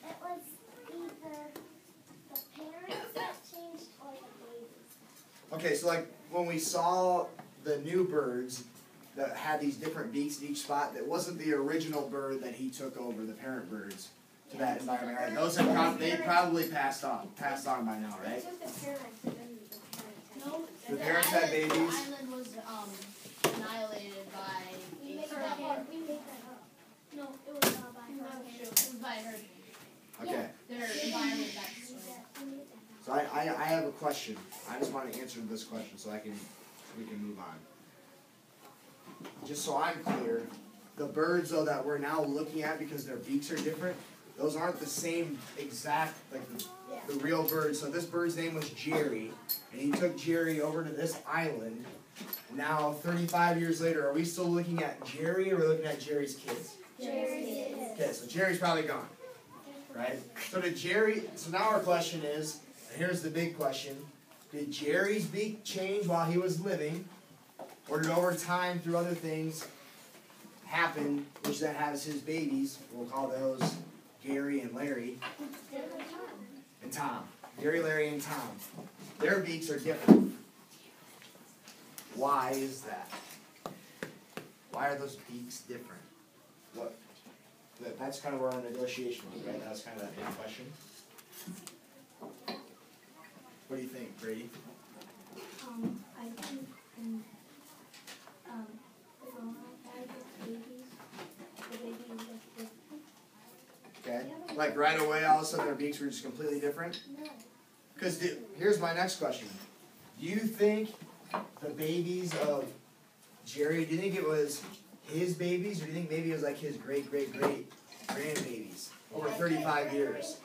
It was either the parents that changed or the babies. Okay, so like when we saw the new birds that had these different beaks at each spot, that wasn't the original bird that he took over, the parent birds, to that environment, right? Those have they probably passed on by now, right? The parents had babies. The island was annihilated by We made that up. No, it was by hurricane. It was by hurricane. Okay. Their environment got destroyed. So I have a question. I just want to answer this question so we can move on. Just so I'm clear, the birds though that we're now looking at because their beaks are different, those aren't the same exact like the real bird. So this bird's name was Jerry, and he took Jerry over to this island. Now 35 years later, are we still looking at Jerry or are we looking at Jerry's kids? Jerry's kids. Okay, so Jerry's probably gone. Right? So now our question is, and here's the big question, did Jerry's beak change while he was living, or did over time through other things happen, which then has his babies, we'll call those Gary and Larry, and Tom. Gary, Larry, and Tom. Their beaks are different. Why is that? Why are those beaks different? What? That's kind of where our negotiation was, right? That's kind of that big question. What do you think, Brady? I think the babies look different. Okay. Like right away, all of a sudden their beaks were just completely different? No. Because here's my next question. Do you think the babies of Jerry, do you think it was his babies, or do you think maybe it was like his great-great-great-grandbabies over 35 years?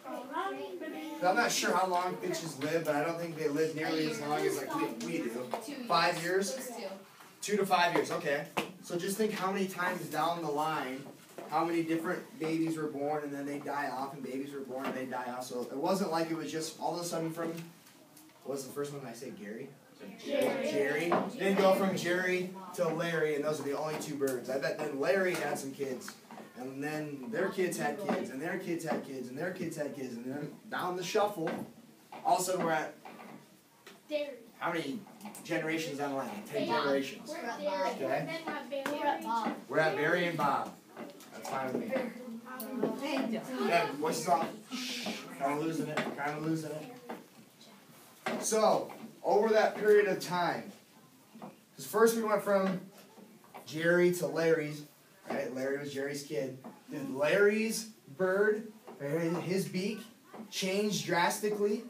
So I'm not sure how long finches live, but I don't think they live nearly as long as like we do. 5 years? 2 to 5 years, okay. So just think how many times down the line, how many different babies were born and then they die off, and babies were born and they die off. So it wasn't like it was just all of a sudden from, what was the first one I say, Gary? Jerry. Didn't go from Jerry to Larry, and those are the only two birds. I bet then Larry had some kids, and then their kids had kids, and their kids had kids, and their kids had kids, and then down the shuffle, all of a sudden we're at how many generations on the line? 10 generations. Okay. We're at Barry and Bob. That's fine with me. Yeah, what's up? Kind of losing it. So, over that period of time, because first we went from Jerry to Larry's, right? Larry was Jerry's kid. Did Larry's bird, his beak, change drastically?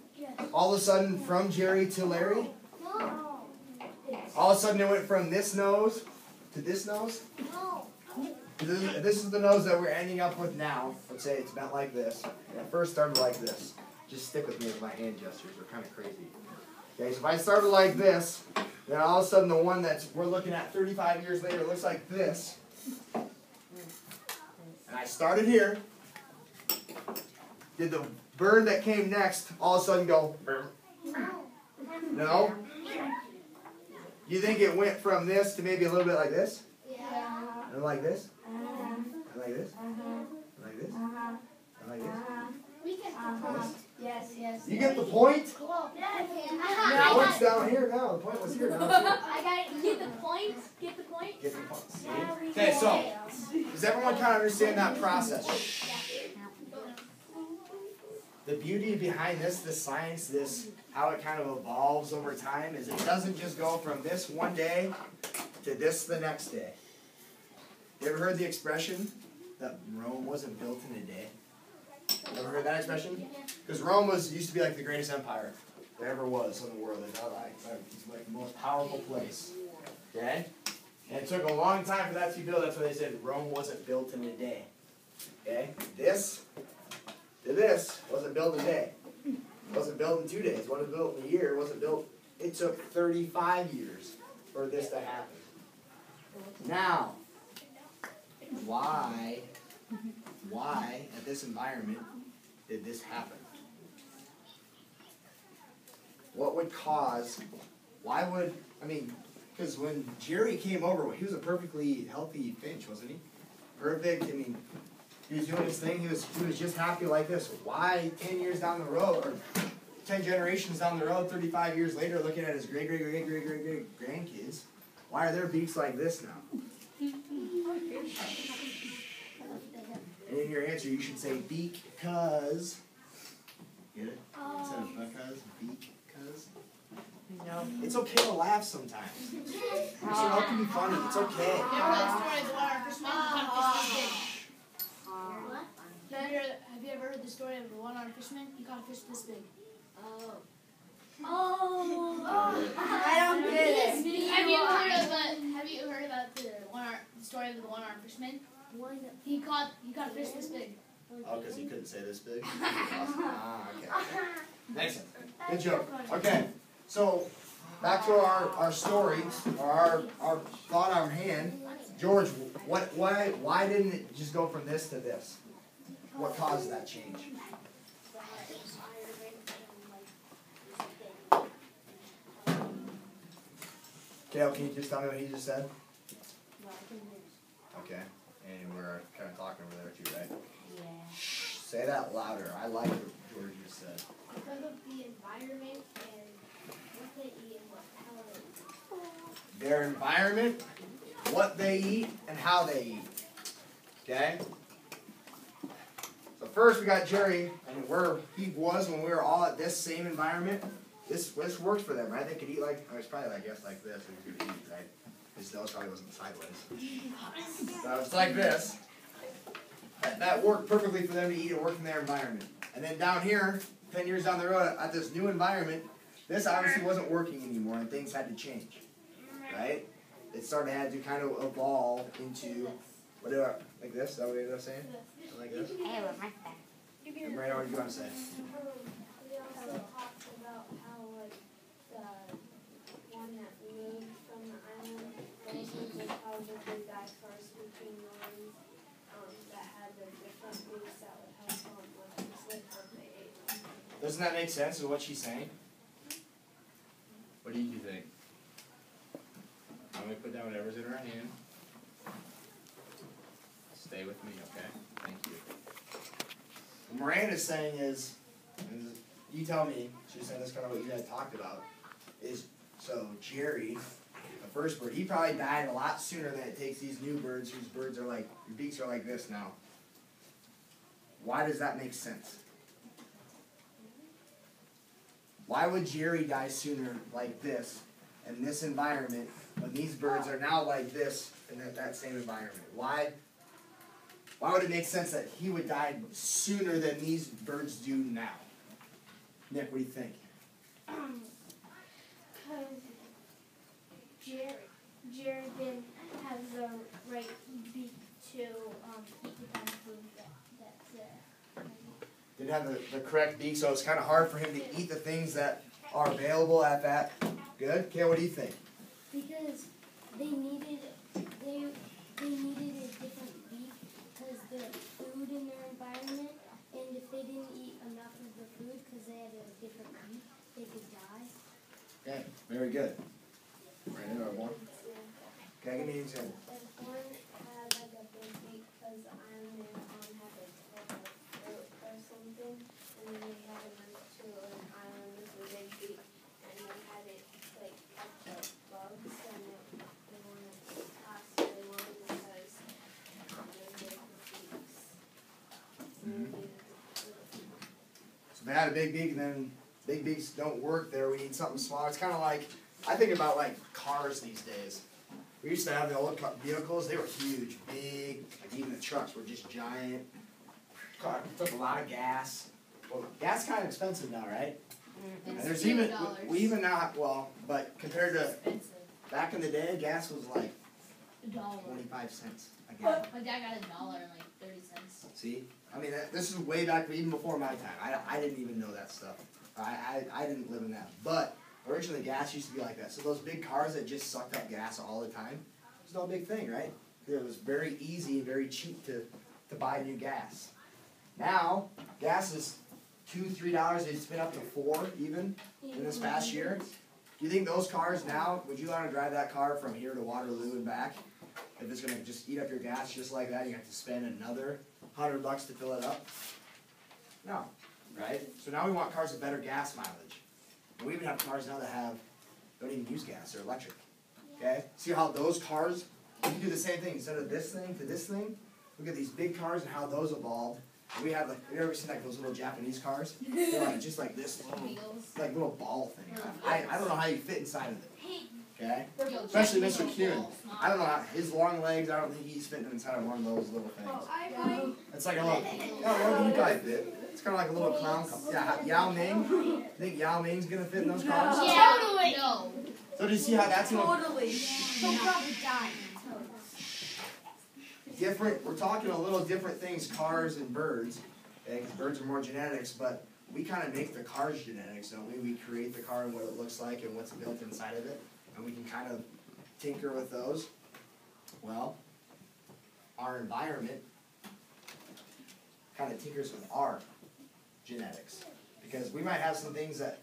All of a sudden from Jerry to Larry? No. All of a sudden it went from this nose to this nose? No. This is the nose that we're ending up with now. Let's say it's bent like this. And it first started like this. Just stick with me with my hand gestures. They're kind of crazy. Okay, so if I started like this, then all of a sudden the one that we're looking at 35 years later looks like this. And I started here. Did the bird that came next all of a sudden go? No? You think it went from this to maybe a little bit like this? Yeah. And like this? And like this? And like this? And like this? We can. Yes. You get the point? Yes. The point's down here now. The point was here now. I got it. Get the point. Get the point. See? Okay, so does everyone kind of understand that process? The beauty behind this science, how it kind of evolves over time, is it doesn't just go from this one day to this the next day. You ever heard the expression that Rome wasn't built in a day? Ever heard that expression? Because Rome used to be like the greatest empire there ever was in the world. It's like the most powerful place. Okay? And it took a long time for that to be built. That's why they said Rome wasn't built in a day. Okay? This wasn't built in a day. It wasn't built in 2 days. It wasn't built in a year. It wasn't built. It took 35 years for this to happen. Now, why at this environment did this happen? What would cause, because when Jerry came over, he was a perfectly healthy finch, wasn't he? Perfect, He was doing his thing. He was just happy like this. Why 10 years down the road, or 10 generations down the road, 35 years later, looking at his great grandkids, why are their beaks like this now? And in your answer, you should say because. Get it? Instead of because, because. No. It's okay to laugh sometimes. It can be funny. It's okay. You ever heard the story of the one on Christmas? What? Have you ever heard the story of the one on fisherman? He caught a fish this big. I don't get it. Have you heard about the story of the one armed fisherman? He caught a fish this big. Oh, because he couldn't say this big? Awesome. Okay. Next one. Good joke. Okay, so back to our story, or our thought on hand. George, why didn't it just go from this to this? What caused that change? Kale, can you just tell me what he just said? Okay, and we're kind of talking over there too, right? Yeah. Shh, say that louder. I like what George just said. Because of the environment and what they eat and how they eat. Their environment, what they eat, and how they eat. Okay? So first we got Jerry, and where he was when we were all at this same environment. This worked for them, right? They could eat like, it's probably I guess like this, and we could eat, right? His nose probably wasn't sideways. So it's like this. That worked perfectly for them to eat and work in their environment. And then down here, 10 years down the road, at this new environment, this obviously wasn't working anymore, and things had to change, right? It had to kind of evolve into, whatever, like this? Is that what you were saying? Like this? Hey, what my friend? Brandon, what do you want to say? We also talked about how like the one that moved from the island, those were probably the guy first between the ones that had the different beaks that would help them with sleep or they ate. Doesn't that make sense with what she's saying? What do you think? I'm going to put down whatever's in her hand. Stay with me, okay? Thank you. What Miranda's saying is, you tell me, she's saying that's kind of what you guys talked about, is, so Jerry, the first bird, he probably died a lot sooner than it takes these new birds whose birds are like, your beaks are like this now. Why does that make sense? Why would Jerry die sooner like this in this environment when these birds are now like this in that same environment? Why would it make sense that he would die sooner than these birds do now? Nick, what do you think? Because Jerry didn't have the right beak to eat the kind of food that's there. Didn't have the correct beak, so it's kind of hard for him to eat the things that are available at that. Good? Kale, what do you think? Because they needed a different beak because the food in their environment, and if they didn't eat enough of the food because they had a different beak, they could die. Okay, very good. Brandon, or one? Okay, give me an example. If one had like a big beak because the Iron Man had like a fruit or something, and then they had to move to an island with a big beak, and they had it like up the bugs, and they wanted to pass really long because they big beaks. So they had a big beak, and then big beaks don't work there. We need something smaller. It's kind of like, I think about like cars these days. We used to have the old vehicles. They were huge, big. Like even the trucks were just giant. Took a lot of gas. Well, gas kind of expensive now, right? And there's even we even now, well, but compared to back in the day, gas was like $1. 25 cents a gallon. My dad got $1 and like 30 cents. See, I mean this is way back, even before my time. I didn't even know that stuff. I didn't live in that, but originally gas used to be like that. So those big cars that just sucked up gas all the time, it was no big thing, right? It was very easy and very cheap to buy new gas. Now, gas is $2, $3. It's been up to $4 even in this past year. Do you think those cars now, would you want to drive that car from here to Waterloo and back? if it's going to just eat up your gas just like that, you have to spend another $100 to fill it up? No, right? So now we want cars with better gas mileage. And we even have cars now that don't even use gas, they're electric. Okay? See how those cars, you can do the same thing. Instead of this thing to this thing, look at these big cars and how those evolved. We have, like, have you ever seen like those little Japanese cars? They're like just like this little ball thing. I don't know how you fit inside of it. Okay? Especially Mr. Kuhn. I don't know how, his long legs, I don't think he's fitting inside of one of those little things. It's like a little, you probably fit. It's kind of like a little clown car. Yeah, Yao Ming. You think Yao Ming's going to fit in those cars? Yeah, totally. No. So do you see how that's going to... Totally. He'll probably die. Different, we're talking a little different things, cars and birds. Okay? 'Cause birds are more genetics, but we kind of make the car's genetics, don't we? We create the car and what it looks like and what's built inside of it. And we can kind of tinker with those. Well, our environment kind of tinkers with our genetics. Because we might have some things that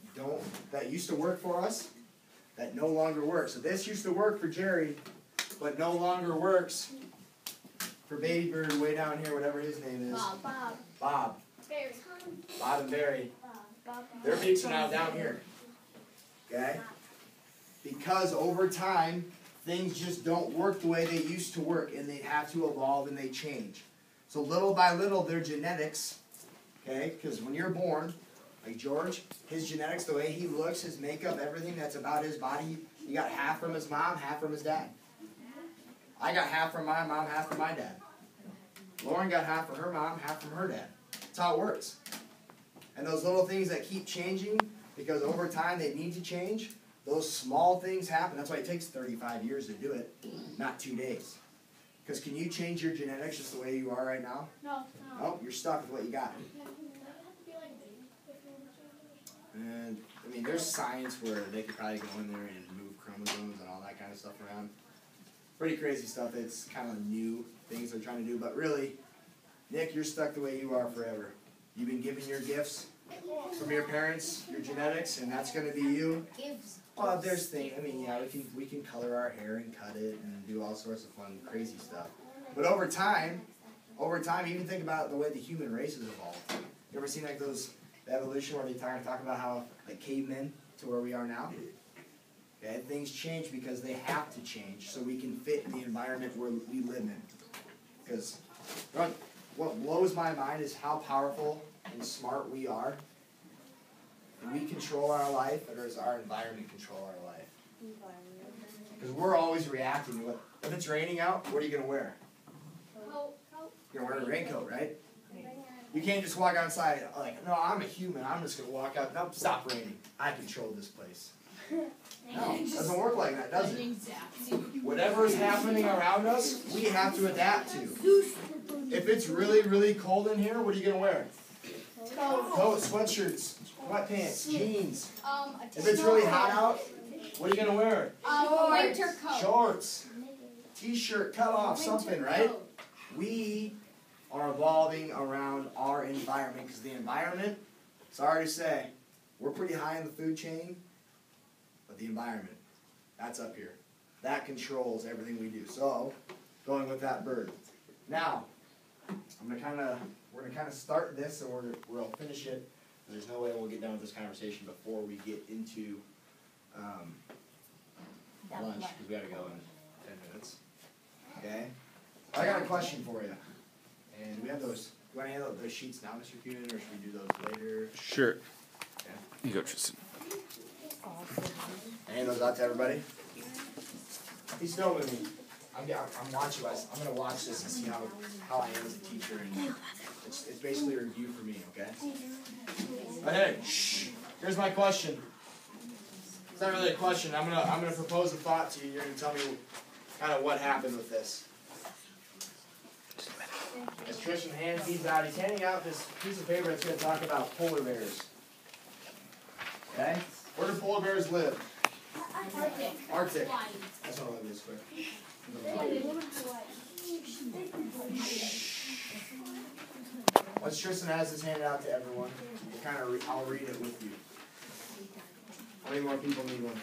used to work for us that no longer work. So this used to work for Jerry, but no longer works for Baby Bird way down here, whatever his name is. Bob. Barry. Bob and Barry. Their beaks are now down here. Okay? Because over time, things just don't work the way they used to work, and they have to evolve and they change. So little by little, their genetics, okay, because when you're born, like George, his genetics, the way he looks, his makeup, everything that's about his body, he got half from his mom, half from his dad. I got half from my mom, half from my dad. Lauren got half from her mom, half from her dad. That's how it works. And those little things that keep changing, because over time they need to change, those small things happen. That's why it takes 35 years to do it, not 2 days. Because can you change your genetics just the way you are right now? No. Oh, you're stuck with what you got. And, I mean, there's science where they could probably go in there and move chromosomes and all that kind of stuff around. Pretty crazy stuff. It's kind of new things they're trying to do. But really, Nick, you're stuck the way you are forever. You've been given your gifts from your parents, your genetics, and that's going to be you. Well, there's things. I mean, yeah, we can color our hair and cut it and do all sorts of fun, crazy stuff. But over time, even think about the way the human race has evolved. You ever seen like the evolution where they talk about how like cavemen to where we are now? Okay, things change because they have to change so we can fit in the environment where we live in. Because what blows my mind is how powerful and smart we are. Do we control our life, or does our environment control our life? Because we're always reacting to it. If it's raining out, what are you going to wear? You're going to wear a raincoat, right? You can't just walk outside like, no, I'm a human. I'm just going to walk out. No, stop raining. I control this place. No, it doesn't work like that, does it? Whatever is happening around us, we have to adapt to. If it's really, really cold in here, what are you going to wear? Coat, sweatshirts, sweatpants, jeans. If it's really hot out, what are you going to wear? Winter coat. Shorts, t-shirt, cut off, something, right? We are evolving around our environment because the environment, sorry to say, we're pretty high in the food chain, but the environment, that's up here. That controls everything we do. So, going with that bird. Now, we're gonna kind of start this, and we'll finish it. There's no way we'll get done with this conversation before we get into lunch, because we gotta go in 10 minutes. Okay? I got a question for you. And we have those. Do you want to handle those sheets now, Mr. Kuhn, or should we do those later? Sure. Okay. You go, Tristan. Hand those out to everybody. He's filming me. I'm watching us. I'm gonna watch this and see how I am as a teacher, and it's basically a review for me. Okay. Okay. Shh. Here's my question. It's not really a question. I'm gonna propose a thought to you. You're gonna tell me kind of what happened with this. As Tristan hands these out, he's handing out this piece of paper that's going to talk about polar bears. Okay? Where do polar bears live? Arctic. That's not what it is, quick. Once Tristan has this handed out to everyone, I'll read it with you. How many more people need one?